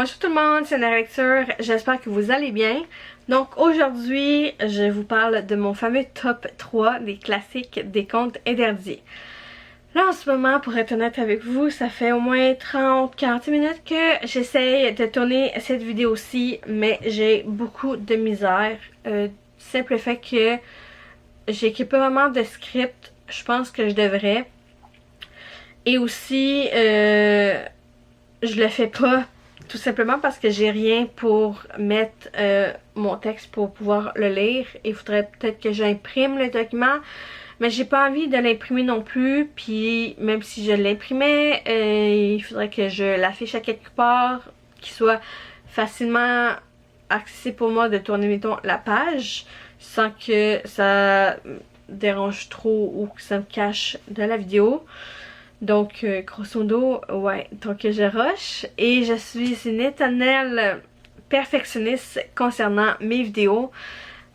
Bonjour tout le monde, c'est Nara Lecture, j'espère que vous allez bien. Donc aujourd'hui, je vous parle de mon fameux top 3 des classiques des contes interdits. Là en ce moment, pour être honnête avec vous, ça fait au moins 30-40 minutes que j'essaye de tourner cette vidéo-ci, mais j'ai beaucoup de misère. Simple fait que j'écris pas vraiment de script, je pense que je devrais. Et aussi, je le fais pas tout simplement parce que j'ai rien pour mettre mon texte pour pouvoir le lire. Il faudrait peut-être que j'imprime le document, mais j'ai pas envie de l'imprimer non plus. Puis même si je l'imprimais, il faudrait que je l'affiche à quelque part, qu'il soit facilement accessible pour moi de tourner, mettons, la page sans que ça dérange trop ou que ça me cache de la vidéo. Donc, grosso modo, ouais, donc je rush et je suis une éternelle perfectionniste concernant mes vidéos.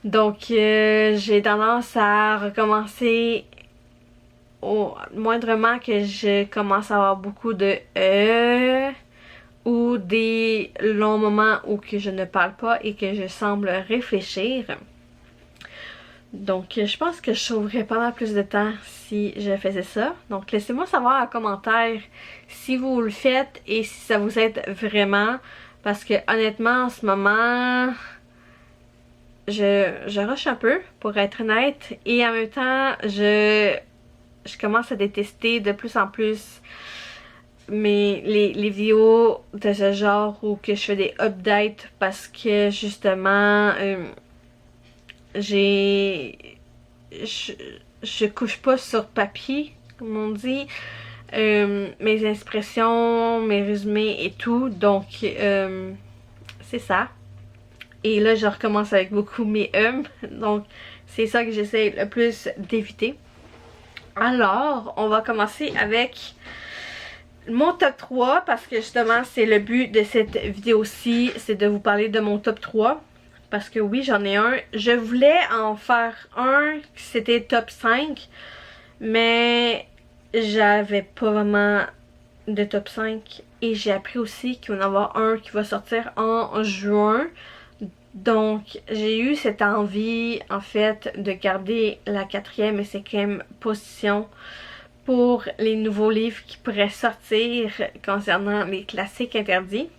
Donc, j'ai tendance à recommencer au moindrement que je commence à avoir beaucoup de ou des longs moments où que je ne parle pas et que je semble réfléchir. Donc, je pense que je sauverais pas mal plus de temps si je faisais ça. Donc, laissez-moi savoir en commentaire si vous le faites et si ça vous aide vraiment. Parce que honnêtement, en ce moment, je rush un peu, pour être honnête. Et en même temps, je commence à détester de plus en plus les vidéos de ce genre où que je fais des updates parce que justement... je couche pas sur papier, comme on dit, mes expressions, mes résumés et tout, donc c'est ça. Et là, je recommence avec beaucoup mes donc c'est ça que j'essaie le plus d'éviter. Alors, on va commencer avec mon top 3, parce que justement, c'est le but de cette vidéo-ci, c'est de vous parler de mon top 3. Parce que oui, j'en ai un. Je voulais en faire un, c'était top 5. Mais j'avais pas vraiment de top 5. Et j'ai appris aussi qu'il va y en avoir un qui va sortir en juin. Donc, j'ai eu cette envie, en fait, de garder la 4e et 5e position pour les nouveaux livres qui pourraient sortir concernant les classiques interdits.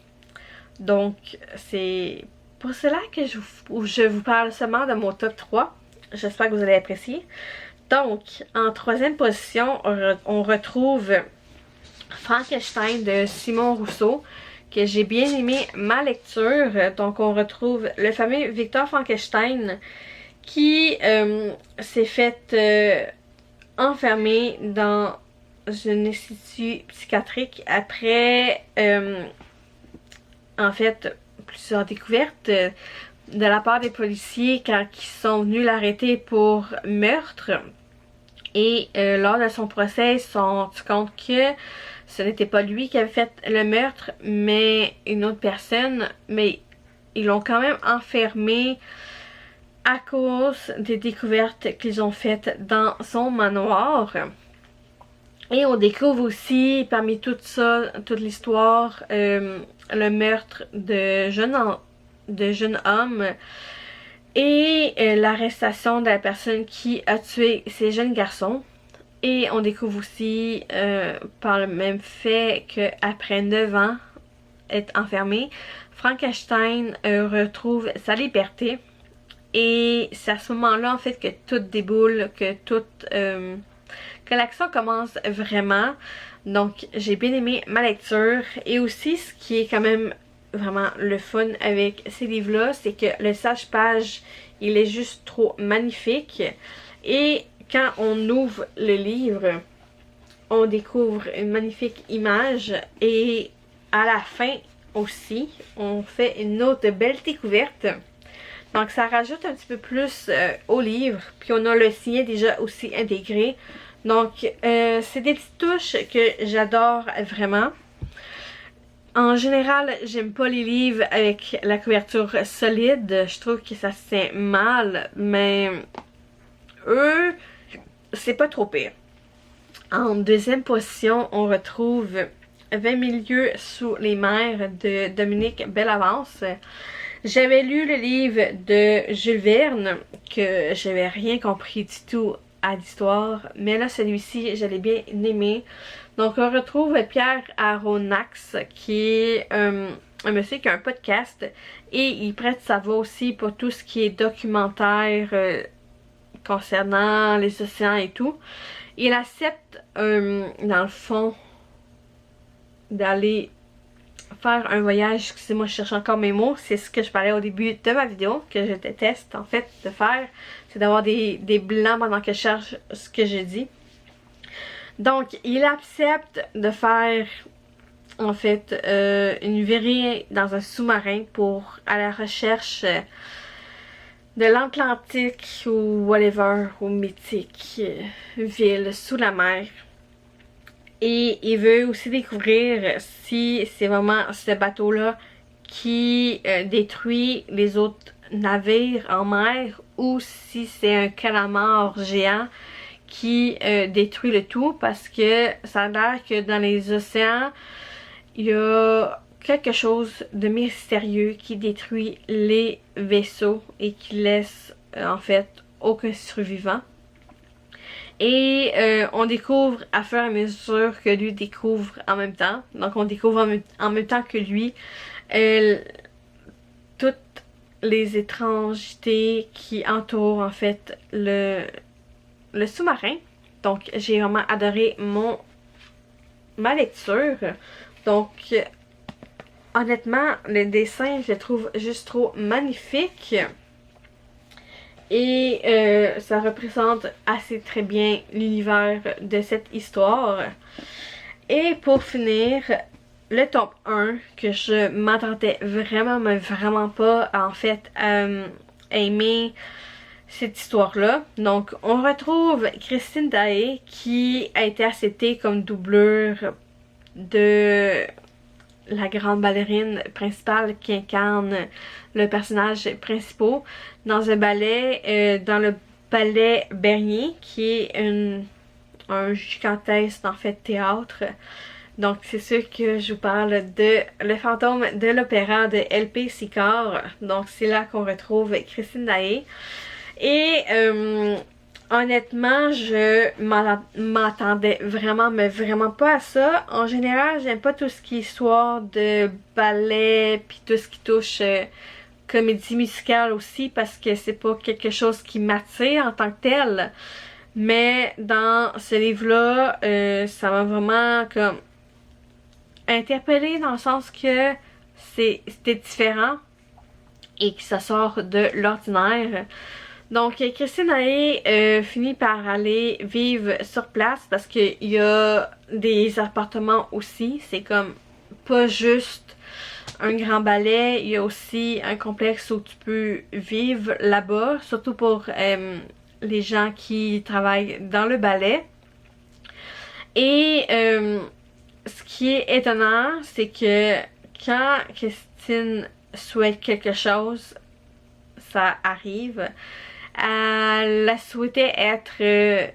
Donc, c'est pour cela que je vous parle seulement de mon top 3. J'espère que vous allez apprécier. Donc, en 3e position, on retrouve Frankenstein de Simon Rousseau, que j'ai bien aimé ma lecture. Donc, on retrouve le fameux Victor Frankenstein qui s'est fait enfermer dans un institut psychiatrique après, en fait, plusieurs découvertes de la part des policiers quand ils sont venus l'arrêter pour meurtre. Et lors de son procès, ils se sont rendus compte que ce n'était pas lui qui avait fait le meurtre, mais une autre personne. Mais ils l'ont quand même enfermé à cause des découvertes qu'ils ont faites dans son manoir. Et on découvre aussi, parmi tout ça, toute l'histoire, le meurtre de jeunes hommes et l'arrestation de la personne qui a tué ces jeunes garçons. Et on découvre aussi, par le même fait qu'après 9 ans être enfermé, Frankenstein retrouve sa liberté. Et c'est à ce moment-là, en fait, que tout déboule, que l'action commence vraiment. Donc, j'ai bien aimé ma lecture. Et aussi, ce qui est quand même vraiment le fun avec ces livres-là, c'est que le sage-page, il est juste trop magnifique. Et quand on ouvre le livre, on découvre une magnifique image. Et à la fin aussi, on fait une autre belle découverte. Donc ça rajoute un petit peu plus au livre. Puis on a le signet déjà aussi intégré. Donc c'est des petites touches que j'adore vraiment. En général, j'aime pas les livres avec la couverture solide. Je trouve que ça se tient mal. Mais eux, c'est pas trop pire. En 2e position, on retrouve 20 000 lieues sous les mers de Dominique Bellavance. J'avais lu le livre de Jules Verne, que j'avais rien compris du tout à l'histoire, mais là celui-ci je l'ai bien aimé. Donc on retrouve Pierre Aronnax qui est un monsieur qui a un podcast et il prête sa voix aussi pour tout ce qui est documentaire concernant les océans et tout. Il accepte dans le fond d'aller faire un voyage, excusez-moi je cherche encore mes mots, c'est ce que je parlais au début de ma vidéo, que je déteste en fait de faire, c'est d'avoir des blancs pendant que je cherche ce que je dis. Donc il accepte de faire en fait une virée dans un sous-marin pour à la recherche de l'Atlantique ou whatever, ou mythique ville sous la mer. Et il veut aussi découvrir si c'est vraiment ce bateau-là qui détruit les autres navires en mer ou si c'est un calamar géant qui détruit le tout, parce que ça a l'air que dans les océans, il y a quelque chose de mystérieux qui détruit les vaisseaux et qui laisse en fait aucun survivant. Et on découvre à fur et à mesure que lui découvre en même temps. Donc on découvre en même temps que lui toutes les étrangetés qui entourent en fait le sous-marin. Donc j'ai vraiment adoré ma lecture. Donc honnêtement le dessin je le trouve juste trop magnifique. Et ça représente assez très bien l'univers de cette histoire. Et pour finir, le tome 1, que je m'attendais vraiment, mais vraiment pas en fait à aimer cette histoire-là. Donc on retrouve Christine Daae qui a été acceptée comme doublure de la grande ballerine principale qui incarne le personnage principal dans un ballet, dans le ballet Bernier, qui est un gigantesque en fait théâtre. Donc c'est sûr que je vous parle de Le fantôme de l'opéra de L.P. Sicard. Donc c'est là qu'on retrouve Christine Daae. Et honnêtement, je m'attendais vraiment, mais vraiment pas à ça. En général, j'aime pas tout ce qui est histoire de ballet, puis tout ce qui touche comédie musicale aussi, parce que c'est pas quelque chose qui m'attire en tant que tel. Mais dans ce livre-là, ça m'a vraiment comme interpellée dans le sens que c'était différent et que ça sort de l'ordinaire. Donc Christine Daae finit par aller vivre sur place parce qu'il y a des appartements aussi. C'est comme pas juste un grand ballet, il y a aussi un complexe où tu peux vivre là-bas, surtout pour les gens qui travaillent dans le ballet. Et ce qui est étonnant, c'est que quand Christine souhaite quelque chose, ça arrive. Elle a souhaité être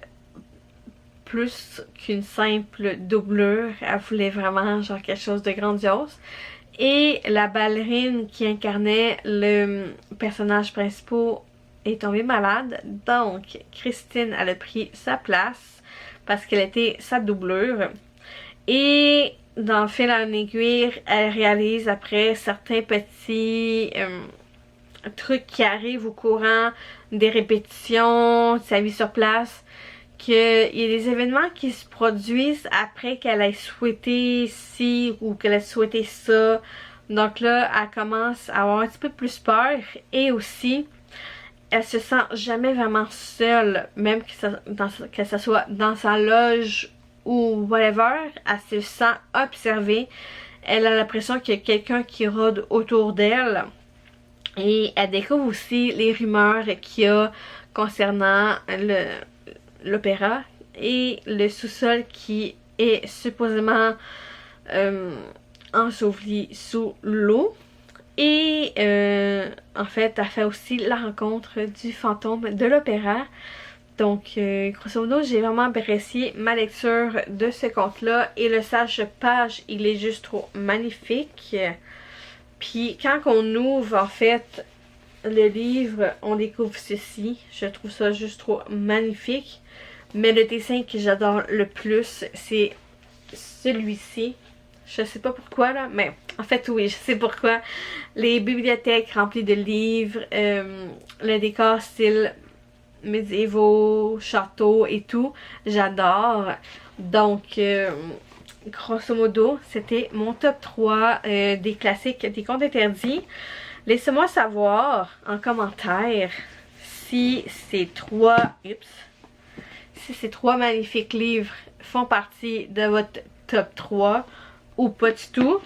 plus qu'une simple doublure. Elle voulait vraiment genre quelque chose de grandiose. Et la ballerine qui incarnait le personnage principal est tombée malade. Donc Christine elle a pris sa place parce qu'elle était sa doublure. Et dans le fil en aiguille, elle réalise après certains petits trucs qui arrivent au courant des répétitions, de sa vie sur place, qu'il y a des événements qui se produisent après qu'elle ait souhaité ci ou qu'elle ait souhaité ça. Donc là, elle commence à avoir un petit peu plus peur et aussi, elle se sent jamais vraiment seule, même que ça soit dans sa loge ou whatever, elle se sent observée. Elle a l'impression qu'il y a quelqu'un qui rôde autour d'elle. Et elle découvre aussi les rumeurs qu'il y a concernant l'opéra et le sous-sol qui est supposément enseveli sous l'eau. Et en fait, elle fait aussi la rencontre du fantôme de l'opéra. Donc, grosso modo, j'ai vraiment apprécié ma lecture de ce conte-là. Et le sage page, il est juste trop magnifique. Puis, quand on ouvre, en fait, le livre, on découvre ceci. Je trouve ça juste trop magnifique. Mais le dessin que j'adore le plus, c'est celui-ci. Je sais pas pourquoi, là, mais en fait, oui, je sais pourquoi. Les bibliothèques remplies de livres, le décor style médiévaux, château et tout, j'adore. Donc, grosso modo, c'était mon top 3 des classiques des contes interdits. Laissez-moi savoir en commentaire si ces trois magnifiques livres font partie de votre top 3 ou pas du tout.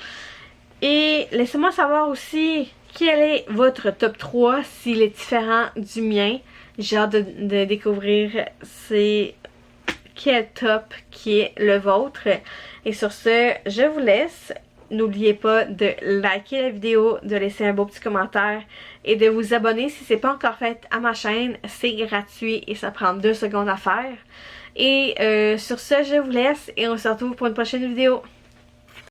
Et laissez-moi savoir aussi quel est votre top 3 s'il est différent du mien. J'ai hâte de découvrir c'est quel top qui est le vôtre. Et sur ce, je vous laisse. N'oubliez pas de liker la vidéo, de laisser un beau petit commentaire et de vous abonner si ce n'est pas encore fait à ma chaîne. C'est gratuit et ça prend 2 secondes à faire. Et sur ce, je vous laisse et on se retrouve pour une prochaine vidéo.